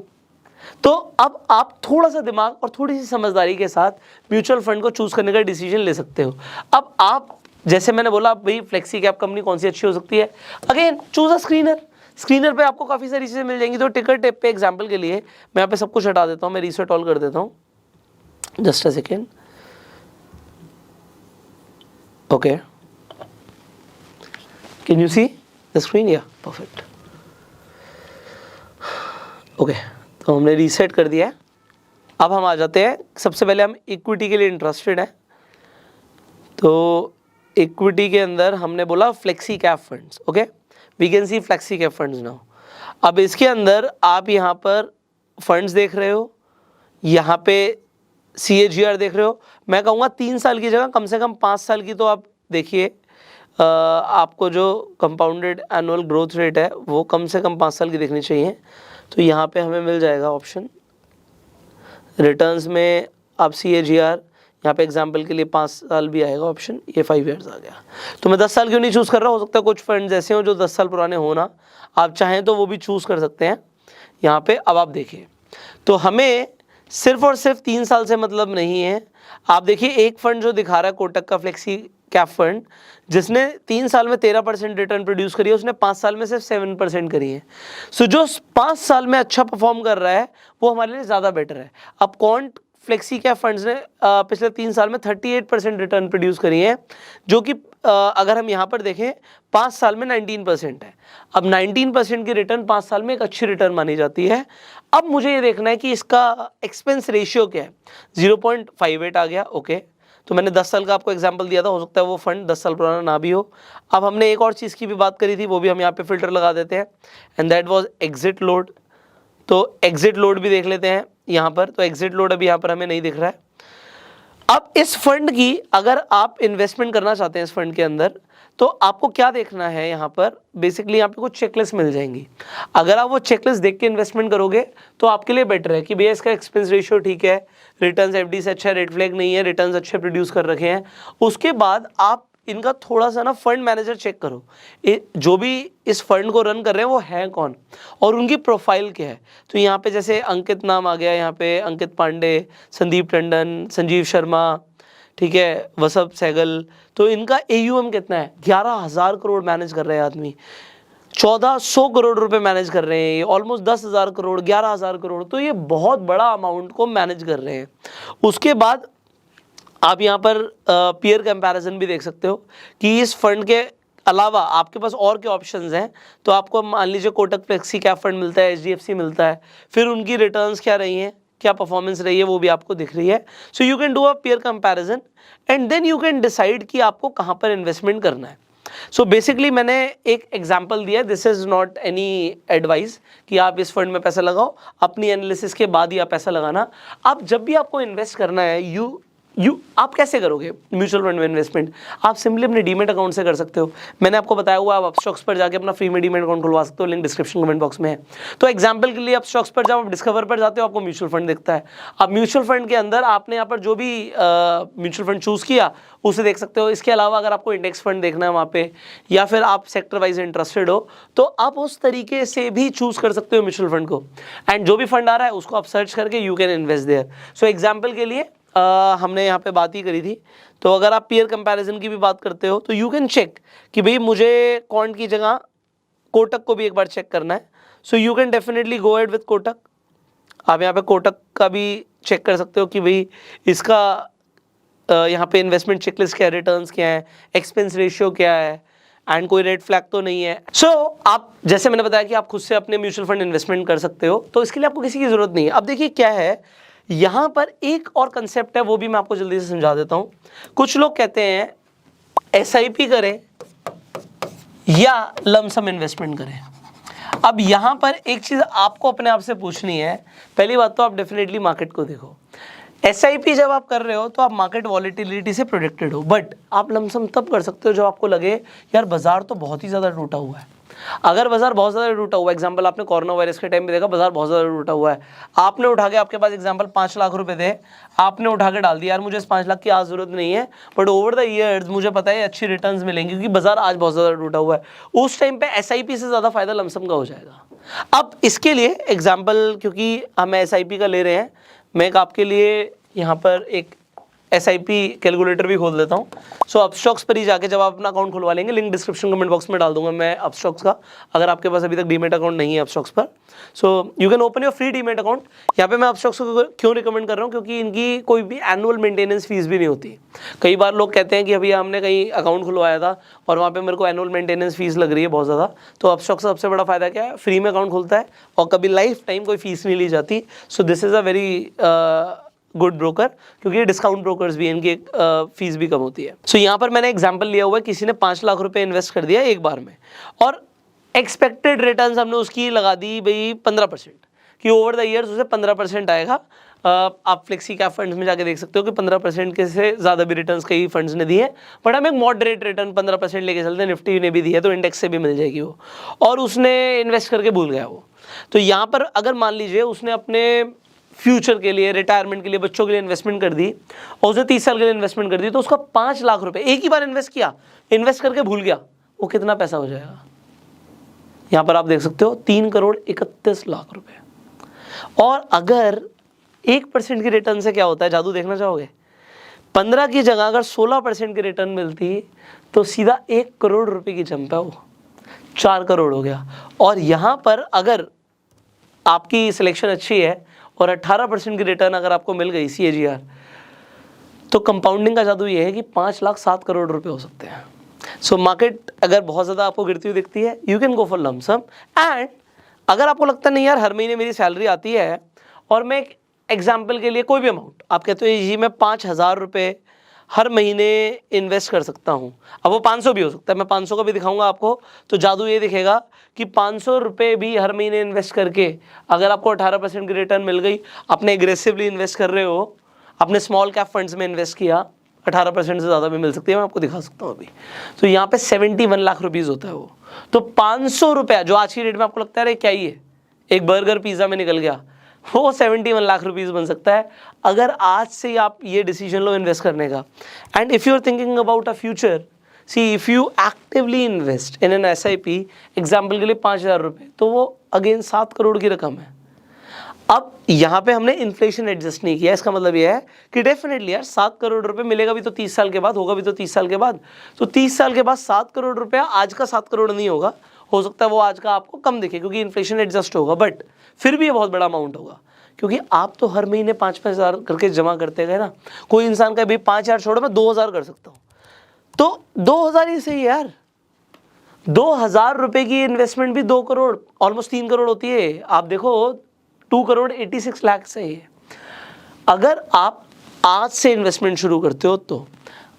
तो अब आप थोड़ा सा दिमाग और थोड़ी सी समझदारी के साथ म्यूचुअल फंड को चूज करने का डिसीजन ले सकते हो। अब आप, जैसे मैंने बोला, भाई फ्लेक्सी कैप कंपनी कौन सी अच्छी हो सकती है, again choose a screener. Screener पे आपको काफ़ी सारी चीज़ें मिल जाएंगी। तो टिकर टेप पे एग्जाम्पल के लिए मैं यहाँ पे सब कुछ हटा देता हूँ, मैं रीसेट ऑल कर देता हूँ, just a second. Okay, can you see the screen? या परफेक्ट। ओके, तो हमने रीसेट कर दिया है। अब हम आ जाते हैं, सबसे पहले हम इक्विटी के लिए इंटरेस्टेड हैं। तो इक्विटी के अंदर हमने बोला flexi cap funds. Okay, we can see flexi cap funds now. अब इसके अंदर आप यहाँ पर फंड्स देख रहे हो, यहाँ पे CAGR देख रहे हो। मैं कहूँगा 3 साल की जगह कम से कम 5 साल की तो आप देखिए। आपको जो कंपाउंडेड एनुअल ग्रोथ रेट है वो कम से कम 5 साल की देखनी चाहिए। तो यहाँ पे हमें मिल जाएगा ऑप्शन रिटर्न्स में। आप CAGR यहाँ पे एग्जाम्पल के लिए 5 साल भी आएगा ऑप्शन, ये 5 ईयर्स आ गया। तो मैं 10 साल क्यों नहीं चूज़ कर रहा? हो सकता है कुछ फंड्स ऐसे हो जो 10 साल पुराने हो ना, आप चाहें तो वो भी चूज़ कर सकते हैं यहाँ पे। अब आप देखिए, तो हमें सिर्फ और सिर्फ 3 साल से मतलब नहीं है। आप देखिए एक फंड जो दिखा रहा है कोटक का फ्लेक्सी कैप फंड, जिसने 3 साल में 13% रिटर्न प्रोड्यूस करी है, उसने 5 साल में सिर्फ 7% करी है। सो जो 5 साल में अच्छा परफॉर्म कर रहा है वो हमारे लिए ज़्यादा बेटर है। अब क्वांट फ्लेक्सी कैप फंड्स ने पिछले 3 साल में 38% रिटर्न प्रोड्यूस करी है, जो कि अगर हम यहाँ पर देखें 5 साल में 19% है। अब 19% की रिटर्न 5 साल में एक अच्छी रिटर्न मानी जाती है। अब मुझे ये देखना है कि इसका एक्सपेंस रेशियो क्या है। 0.58 आ गया। ओके, तो मैंने 10 साल का आपको एग्जाम्पल दिया था, हो सकता है वो फंड 10 साल पुराना ना भी हो। अब हमने एक और चीज़ की भी बात करी थी, वो भी हम यहाँ पे फिल्टर लगा देते हैं, and that was exit load. तो एग्जिट लोड भी देख लेते हैं यहाँ पर। तो एग्जिट लोड अभी यहाँ पर हमें नहीं दिख रहा है। अब इस फंड की अगर आप इन्वेस्टमेंट करना चाहते हैं इस फंड के अंदर, तो आपको क्या देखना है यहाँ पर, बेसिकली यहाँ पे कुछ चेकलिस्ट मिल जाएंगी। अगर आप वो चेकलिस्ट देख के इन्वेस्टमेंट करोगे तो आपके लिए बेटर है कि भैया इसका एक्सपेंस रेशियो ठीक है, रिटर्न्स FD से अच्छा है, रेड फ्लैग नहीं है, रिटर्न्स अच्छे प्रोड्यूस कर रखे हैं। उसके बाद आप इनका थोड़ा सा ना फंड मैनेजर चेक करो, जो भी इस फंड को रन कर रहे हैं वो है कौन और उनकी प्रोफाइल क्या है। तो यहाँ पे जैसे अंकित नाम आ गया, यहाँ पे अंकित पांडे, संदीप टंडन, संजीव शर्मा, ठीक है, वसब सहगल। तो इनका AUM कितना है? 11,000 करोड़ मैनेज कर रहे हैं आदमी, 1400 करोड़ रुपए मैनेज कर रहे हैं, ऑलमोस्ट 10,000 करोड़, 11,000 करोड़। तो ये बहुत बड़ा अमाउंट को मैनेज कर रहे हैं। उसके बाद आप यहाँ पर पीयर कंपैरिजन भी देख सकते हो कि इस फंड के अलावा आपके पास और क्या ऑप्शंस हैं। तो आपको मान लीजिए कोटक फ्लेक्सी कैप फंड मिलता है, HDFC मिलता है, फिर उनकी रिटर्न्स क्या रही हैं, क्या परफॉर्मेंस रही है, वो भी आपको दिख रही है। So you can do a peer comparison and then you can decide कि आपको कहाँ पर इन्वेस्टमेंट करना है। सो बेसिकली मैंने एक एग्जांपल दिया है, this is not any advice कि आप इस फंड में पैसा लगाओ, अपनी एनालिसिस के बाद ही आप पैसा लगाना। आप जब भी आपको इन्वेस्ट करना है, आप कैसे करोगे म्यूचुअल फंड में इन्वेस्टमेंट? आप सिंपली अपने डीमेट अकाउंट से कर सकते हो। मैंने आपको बताया हुआ, आप अपस्टॉक्स पर जाके अपना फ्री में डीमेट अकाउंट खुलवा सकते हो, लिंक डिस्क्रिप्शन कमेंट बॉक्स में है। तो एग्जांपल के लिए अपस्टॉक्स पर जब आप डिस्कवर पर जाते हो, आपको म्यूचुअल फंड दिखता है। अब म्यूचुअल फंड के अंदर आपने यहाँ पर जो भी म्यूचुअल फंड चूज किया उसे देख सकते हो। इसके अलावा अगर आपको इंडेक्स फंड देखना है वहाँ पे, या फिर आप सेक्टर वाइज इंटरेस्टेड हो, तो आप उस तरीके से भी चूज कर सकते हो म्यूचुअल फंड को। एंड जो भी फंड आ रहा है उसको आप सर्च करके you can invest their. So example के लिए हमने यहाँ पे बात ही करी थी, तो अगर आप पीयर कंपैरिजन की भी बात करते हो तो यू कैन चेक कि भाई मुझे क्वांट की जगह कोटक को भी एक बार चेक करना है। So you can definitely go ahead with Kotak. आप यहाँ पे कोटक का भी चेक कर सकते हो कि भाई इसका यहाँ पे इन्वेस्टमेंट चेकलिस्ट क्या है, रिटर्न्स क्या है, एक्सपेंस रेशियो क्या है, एंड कोई रेड फ्लैग तो नहीं है। सो आप, जैसे मैंने बताया कि आप खुद से अपने म्यूचुअल फंड इन्वेस्टमेंट कर सकते हो, तो इसके लिए आपको किसी की जरूरत नहीं है। अब देखिए क्या है, यहाँ पर एक और कंसेप्ट है, वो भी मैं आपको जल्दी से समझा देता हूँ। कुछ लोग कहते हैं SIP करें या लमसम इन्वेस्टमेंट करें। अब यहाँ पर एक चीज़ आपको अपने आप से पूछनी है। पहली बात तो आप डेफिनेटली मार्केट को देखो। SIP जब आप कर रहे हो तो आप मार्केट वॉलेटिलिटी से प्रोटेक्टेड हो, बट आप लमसम तब कर सकते हो जब आपको लगे यार बाजार तो बहुत ही ज़्यादा टूटा हुआ है। अगर बाजार बहुत ज़्यादा टूटा हुआ है, एग्जांपल आपने कोरोना वायरस के टाइम पे देखा बाजार बहुत ज़्यादा टूटा हुआ है, आपने उठा के, आपके पास एग्जांपल 5 लाख रुपए थे, आपने उठा के डाल दिया, यार मुझे इस 5 लाख की आज ज़रूरत नहीं है, बट ओवर द ईयर्स मुझे पता है अच्छी रिटर्न्स मिलेंगी क्योंकि बाजार आज बहुत ज़्यादा टूटा हुआ है। उस टाइम पे SIP से ज़्यादा फायदा लमसम का हो जाएगा। अब इसके लिए एग्जाम्पल, क्योंकि हम SIP का ले रहे हैं, मैं एक आपके लिए यहाँ पर एक SIP कैलकुलेटर भी खोल देता हूँ। सो अपस्टॉक्स पर ही जाके जब आप अपना अकाउंट खुलवा लेंगे, लिंक डिस्क्रिप्शन कमेंट बॉक्स में डाल दूंगा मैं अपस्टॉक्स का, अगर आपके पास अभी तक डीमेट अकाउंट नहीं है अपस्टॉक्स पर। सो you can open your free demat account. यहाँ पे मैं अपस्टॉक्स को क्यों रिकमेंड कर रहा हूँ, क्योंकि इनकी कोई भी एनुअल मेंटेनेंस फीस भी नहीं होती। कई बार लोग कहते हैं कि अभी हमने कहीं अकाउंट खुलवाया था और वहाँ पर मेरे को एनुअल मेंटेनेंस फीस लग रही है बहुत ज़्यादा। तो अपस्टॉक्स का सबसे बड़ा फायदा क्या है, फ्री में अकाउंट खुलता है और कभी लाइफ टाइम कोई फीस नहीं ली जाती। So this is a very good broker, क्योंकि ये डिस्काउंट ब्रोकर्स भी हैं, इनकी फीस भी कम होती है। सो यहाँ पर मैंने एग्जांपल लिया हुआ है, किसी ने 5 लाख रुपए इन्वेस्ट कर दिया एक बार में, और एक्सपेक्टेड रिटर्न्स हमने उसकी लगा दी भाई 15%, कि ओवर द ईयर्स उसे 15% आएगा। आप फ्लेक्सी कैप फंड्स में जाके देख सकते हो कि 15% के से ज़्यादा भी रिटर्न्स कई फंड्स ने दिए हैं, बट हमें एक मॉडरेट रिटर्न 15% लेके चलते हैं, निफ्टी ने भी दिया है तो इंडेक्स से भी मिल जाएगी वो, और उसने इन्वेस्ट करके भूल गया वो। तो यहाँ पर अगर मान लीजिए उसने अपने फ्यूचर के लिए, रिटायरमेंट के लिए, बच्चों के लिए इन्वेस्टमेंट कर दी और उसने 30 साल के लिए इन्वेस्टमेंट कर दी, तो उसका 5 लाख रुपए एक ही बार इन्वेस्ट किया, इन्वेस्ट करके भूल गया, वो कितना पैसा हो जाएगा? यहाँ पर आप देख सकते हो 3,31,00,000 रुपए। और अगर 1% की रिटर्न से क्या होता है, जादू देखना चाहोगे? 15 की जगह अगर 16% की रिटर्न मिलती तो सीधा 1 करोड़ रुपए की जंप है, वो 4 करोड़ हो गया। और यहाँ पर अगर आपकी सिलेक्शन अच्छी है और 18% की रिटर्न अगर आपको मिल गई CAGR, तो कंपाउंडिंग का जादू ये है कि 5 लाख 7 करोड़ रुपए हो सकते हैं। सो मार्केट अगर बहुत ज़्यादा आपको गिरती हुई दिखती है, you can go for lump sum. And अगर आपको लगता नहीं यार हर महीने मेरी सैलरी आती है और मैं एक एग्जाम्पल के लिए कोई भी अमाउंट, आप कहते हो जी मैं 5,000 रुपये हर महीने इन्वेस्ट कर सकता हूँ, अब वो 500 भी हो सकता है, मैं 500 का भी दिखाऊंगा आपको, तो जादू ये दिखेगा कि 500 रुपये भी हर महीने इन्वेस्ट करके अगर आपको 18% की रिटर्न मिल गई, आपने एग्रेसिवली इन्वेस्ट कर रहे हो, आपने स्मॉल कैप फंड्स में इन्वेस्ट किया, 18% से ज़्यादा भी मिल सकती है, मैं आपको दिखा सकता हूँ अभी। तो यहाँ पे 71 लाख रुपीज़ होता है वो। तो 500 रुपया जो आज की डेट में आपको लगता है अरे क्या ही है, एक बर्गर पिज़्ज़ा में निकल गया, वो 71 लाख रुपीज़ बन सकता है अगर आज से आप ये डिसीजन लो इन्वेस्ट करने का। And if you are thinking about a future, see if you actively invest in an SIP, example के लिए 5,000 रुपये, तो वो अगेन 7 करोड़ की रकम है। अब यहाँ पे हमने इन्फ्लेशन एडजस्ट नहीं किया, इसका मतलब ये है कि डेफिनेटली यार 7 करोड़ रुपए मिलेगा भी तो 30 साल के बाद, होगा भी तो 30 साल के बाद, तो 30 साल के बाद 7 करोड़ रुपया आज का 7 करोड़ नहीं होगा, हो सकता है वो आज का आपको कम दिखे क्योंकि इन्फ्लेशन एडजस्ट होगा, बट फिर भी ये बहुत बड़ा अमाउंट होगा क्योंकि आप तो हर महीने 5-5 हज़ार करके जमा करते गए ना। कोई इंसान का भी 5,000 छोड़ो, मैं 2,000 कर सकता हूँ, तो 2,000 ही सही है यार। 2,000 रुपए की इन्वेस्टमेंट भी 2 करोड़ ऑलमोस्ट 3 करोड़ होती है। आप देखो 2 करोड़ 86 लाख सही है। अगर आप आज से इन्वेस्टमेंट शुरू करते हो तो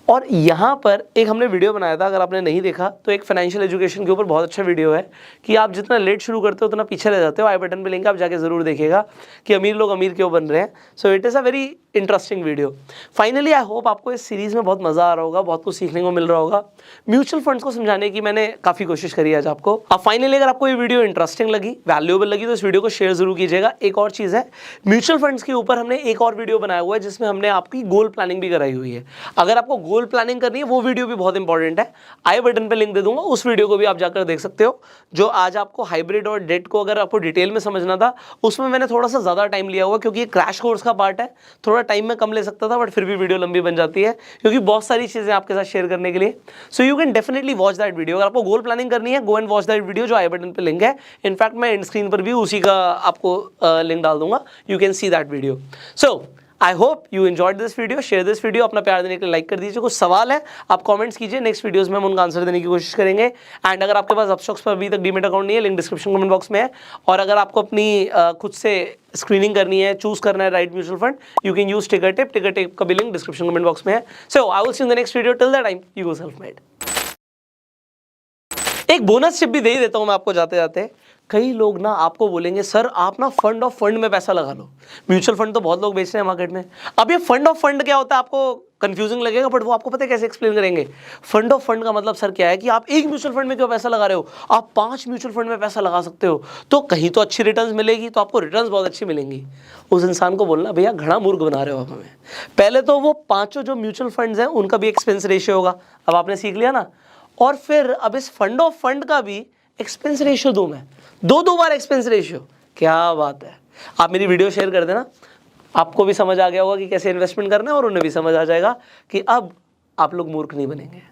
और यहाँ पर एक हमने वीडियो बनाया था, अगर आपने नहीं देखा तो एक फाइनेंशियल एजुकेशन के ऊपर बहुत अच्छा वीडियो है कि आप जितना लेट शुरू करते हो उतना पीछे रह जाते हो। आई बटन पे लिंक, आप जाके ज़रूर देखिएगा कि अमीर लोग अमीर क्यों बन रहे हैं। So it is a very interesting video. Finally I hope आपको इस सीरीज़ में बहुत मज़ा आ रहा होगा, बहुत कुछ सीखने को मिल रहा होगा। म्यूचुअल फंड्स को समझाने की मैंने काफ़ी कोशिश करी आज आपको। अब फाइनली अगर आपको ये वीडियो इंटरेस्टिंग लगी, वैल्यूएबल लगी, तो इस वीडियो को शेयर जरूर कीजिएगा। एक और चीज़ है, म्यूचुअल फंड्स के ऊपर हमने एक और वीडियो बनाया हुआ है जिसमें हमने आपकी गोल प्लानिंग भी कराई हुई है। अगर आपको गोल प्लानिंग करनी है, वो वीडियो भी बहुत इंपॉर्टेंट है। आई बटन पे लिंक दे दूंगा, उस वीडियो को भी आप जाकर देख सकते हो। जो आज आपको हाइब्रिड और डेट को अगर आपको डिटेल में समझना था, उसमें मैंने थोड़ा सा ज़्यादा टाइम लिया हुआ, क्योंकि ये क्रैश कोर्स का पार्ट है। थोड़ा टाइम में कम ले सकता था, बट फिर भी वीडियो लंबी बन जाती है क्योंकि बहुत सारी चीज़ें आपके साथ शेयर करने के लिए। सो you can definitely watch that video. अगर आपको गोल प्लानिंग करनी है, go and watch that video, जो आई बटन पे लिंक है। इनफैक्ट मैं एंड स्क्रीन पर भी उसी का आपको लिंक डाल दूंगा, you can see that video. So I hope you enjoyed this video. Share this video, अपना प्यार देने के लिए लाइक कर दीजिए। कुछ सवाल है आप कमेंट्स कीजिए, नेक्स्ट वीडियोस में हम उनका आंसर देने की कोशिश करेंगे। एंड अगर आपके पास अपस्टॉक्स पर अभी तक डीमेट अकाउंट नहीं है, लिंक डिस्क्रिप्शन कमेंट बॉक्स में है। और अगर आपको अपनी खुद से स्क्रीनिंग करनी है, चूज करना है right mutual fund, you can use ticker tip का भी लिंक डिस्क्रिप्शन कमेंट बॉक्स में है। So I will see you in the next video. Till that time you go self made. एक बोनस टिप भी दे ही देता हूं मैं आपको जाते जाते। कई लोग ना आपको बोलेंगे, सर आप ना फंड ऑफ फंड में पैसा लगा लो। म्यूचुअल फंड तो बहुत लोग बेच रहे हैं मार्केट में। अब ये फंड ऑफ फंड क्या होता है आपको कंफ्यूजिंग लगेगा, बट वो आपको पता है कैसे एक्सप्लेन करेंगे। फंड ऑफ फंड का मतलब सर क्या है कि आप एक म्यूचुअल फंड में क्यों पैसा लगा रहे हो, आप 5 म्यूचुअल फंड में पैसा लगा सकते हो। तो कहीं तो अच्छी रिटर्न्स मिलेगी, तो आपको रिटर्न्स बहुत अच्छी मिलेंगी। उस इंसान को बोलना, भैया घना मूर्ख बना रहे हो आप हमें। पहले तो वो 5 जो म्यूचुअल फंड्स हैं उनका भी एक्सपेंस रेशियो होगा, अब आपने सीख लिया ना। और फिर अब इस फंड ऑफ फंड का भी एक्सपेंस रेशियो दूं मैं, दो बार एक्सपेंस रेशियो। क्या बात है। आप मेरी वीडियो शेयर कर देना, आपको भी समझ आ गया होगा कि कैसे इन्वेस्टमेंट करना है, और उन्हें भी समझ आ जाएगा कि अब आप लोग मूर्ख नहीं बनेंगे।